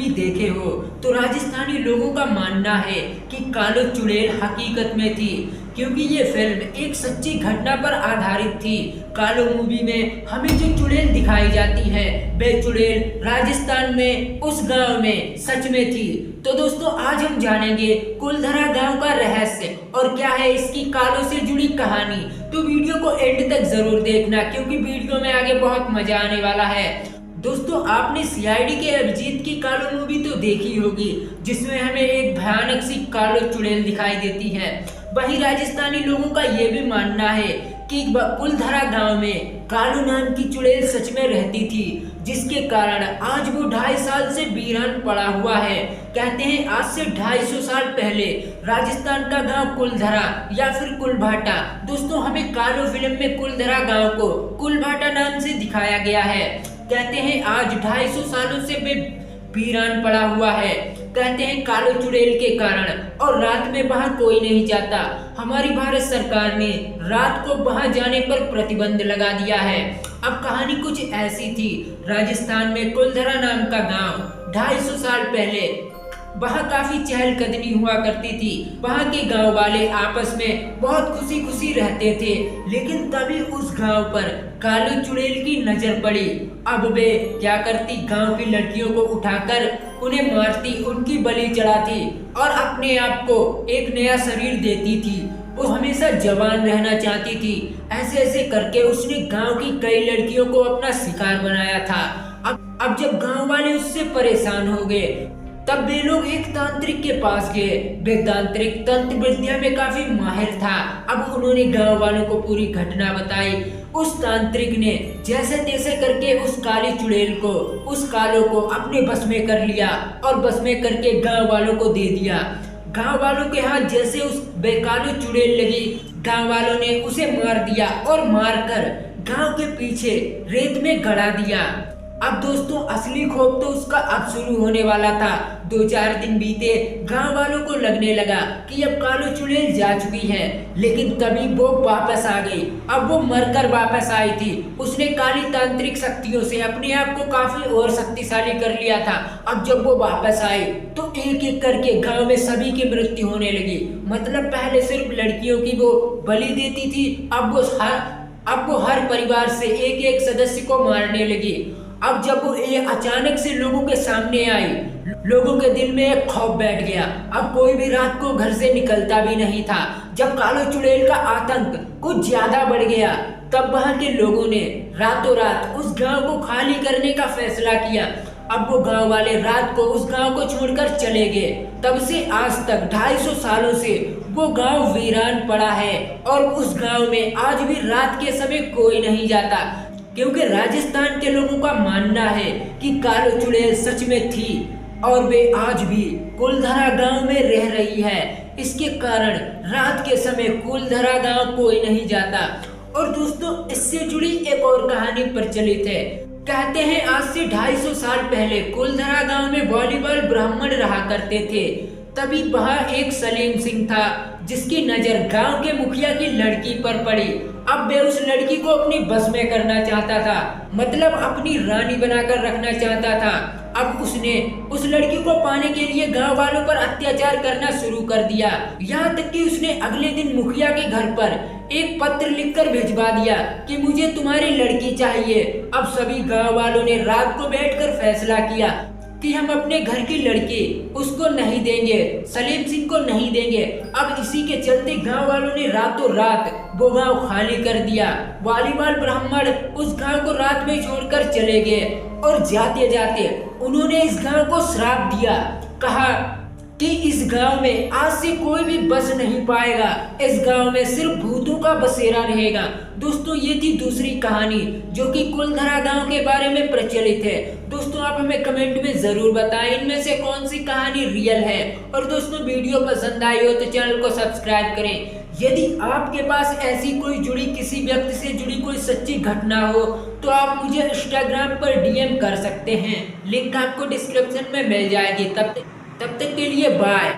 Movie देखे हो तो राजस्थानी लोगों का मानना है कि कालो चुड़ैल हकीकत में थी, क्योंकि ये फिल्म एक सच्ची घटना पर आधारित थी। कालो मूवी में हमें जो चुड़ैल दिखाई जाती है वे चुड़ैल राजस्थान में उस गांव में सच में थी। तो दोस्तों आज हम जानेंगे कुलधरा गांव का रहस्य और क्या है इसकी कालो से जुड़ी कहानी। तो वीडियो को एंड तक जरूर देखना, क्योंकि वीडियो में आगे बहुत मजा आने वाला है। दोस्तों आपने सीआईडी के अभिजीत की कालो मूवी तो देखी होगी, जिसमें हमें एक भयानक सी कालो चुड़ैल दिखाई देती है। वहीं राजस्थानी लोगों का ये भी मानना है कि कुलधरा गांव में कालू नाम की चुड़ैल सच में रहती थी, जिसके कारण आज वो 2.5 साल से वीरान पड़ा हुआ है। कहते हैं आज से 250 साल पहले राजस्थान का गांव कुलधरा या फिर कुलभाटा, दोस्तों हमें कालो फिल्म में कुलधरा गांव को कुलभाटा नाम से दिखाया गया है। कहते हैं आज 250 सालों से वे वीरान पड़ा हुआ है, कहते हैं कालो चुड़ैल के कारण, और रात में वहां कोई नहीं जाता। हमारी भारत सरकार ने रात को वहां जाने पर प्रतिबंध लगा दिया है। अब कहानी कुछ ऐसी थी, राजस्थान में कुलधरा नाम का गांव 250 साल पहले वहाँ काफी चहलकदमी हुआ करती थी। वहाँ के गांव वाले आपस में बहुत खुशी खुशी रहते थे, लेकिन तभी उस गांव पर कालो चुड़ैल की नजर पड़ी। अब वे क्या करती, गांव की लड़कियों को उठाकर उन्हें मारती, उनकी बलि चढ़ाती और अपने आप को एक नया शरीर देती थी। वो हमेशा जवान रहना चाहती थी। ऐसे ऐसे करके उसने गांव की कई लड़कियों को अपना शिकार बनाया था। अब जब गांव वाले उससे परेशान हो गए, तब वे लोग एक तांत्रिक के पास गए। वे तांत्रिक तंत्र विद्या में काफी माहिर था। अब उन्होंने गांव वालों को पूरी घटना बताई। उस तांत्रिक ने जैसे तैसे करके उस काली चुड़ैल को, उस कालो को अपने बस में कर लिया और बस में करके गांव वालों को दे दिया। गांव वालों के हाथ जैसे उस बेकालो चुड़ैल लगी, गांव वालों ने उसे मार दिया और मारकर गांव के पीछे रेत में गड़ा दिया। अब दोस्तों असली खौफ तो उसका अब शुरू होने वाला था। 2-4 दिन बीते, गांव वालों को लगने लगा कि अब कालो चुड़ैल जा चुकी है, लेकिन तभी वो वापस आ गई। अब वो मरकर वापस आई थी। उसने काली तांत्रिक शक्तियों से अपने आप को काफी और शक्तिशाली कर लिया था। अब जब वो वापस आई तो एक एक करके गांव में सभी की मृत्यु होने लगी। मतलब पहले सिर्फ लड़कियों की वो बलि देती थी, अब वो हर परिवार से एक एक सदस्य को मारने लगी। अब जब वो अचानक से लोगों के सामने आई, लोगों के दिल में एक खौफ बैठ गया। अब कोई भी रात को घर से निकलता भी नहीं था। जब कालो चुड़ैल का आतंक कुछ ज्यादा बढ़ गया, तब वहां के लोगों ने रातों रात उस गांव को खाली करने का फैसला किया। अब वो गांव वाले रात को उस गांव को छोड़कर चले गए। तब से आज तक 250 सालों से वो गांव वीरान पड़ा है, और उस गांव में आज भी रात के समय कोई नहीं जाता, क्योंकि राजस्थान के लोगों का मानना है कि कालो चुड़ैल सच में थी और वे आज भी कुलधरा गांव में रह रही है। इसके कारण रात के समय कुलधरा गांव कोई नहीं जाता। और दोस्तों इससे जुड़ी एक और कहानी प्रचलित है। कहते हैं आज से 250 साल पहले कुलधरा गांव में वॉलीबॉल ब्राह्मण रहा करते थे। तभी वहाँ एक सलीम सिंह था, जिसकी नजर गांव के मुखिया की लड़की पर पड़ी। अब वे उस लड़की को अपनी बस में करना चाहता था, मतलब अपनी रानी बनाकर रखना चाहता था। अब उसने उस लड़की को पाने के लिए गांव वालों पर अत्याचार करना शुरू कर दिया। यहाँ तक कि उसने अगले दिन मुखिया के घर पर एक पत्र लिखकर भिजवा दिया कि मुझे तुम्हारी लड़की चाहिए। अब सभी गांव वालों ने रात को बैठकर फैसला किया कि हम अपने घर की लड़की उसको नहीं देंगे, सलीम सिंह को नहीं देंगे। अब इसी के चलते गांव वालों ने रातों रात वो गांव खाली कर दिया। वॉलीबॉल ब्राह्मण उस गांव को रात में छोड़कर चले गए, और जाते जाते उन्होंने इस गांव को श्राप दिया। कहा कि इस गांव में आज से कोई भी बस नहीं पाएगा, इस गांव में सिर्फ भूतों का बसेरा रहेगा। दोस्तों ये थी दूसरी कहानी जो कि कुलधरा गांव के बारे में प्रचलित है। दोस्तों आप हमें कमेंट में जरूर बताएं इनमें से कौन सी कहानी रियल है। और दोस्तों वीडियो पसंद आई हो तो चैनल को सब्सक्राइब करें। यदि आपके पास ऐसी कोई जुड़ी किसी व्यक्ति से जुड़ी कोई सच्ची घटना हो तो आप मुझे इंस्टाग्राम पर डीएम कर सकते हैं, लिंक आपको डिस्क्रिप्शन में मिल जाएगी। तब तक के लिए बाय।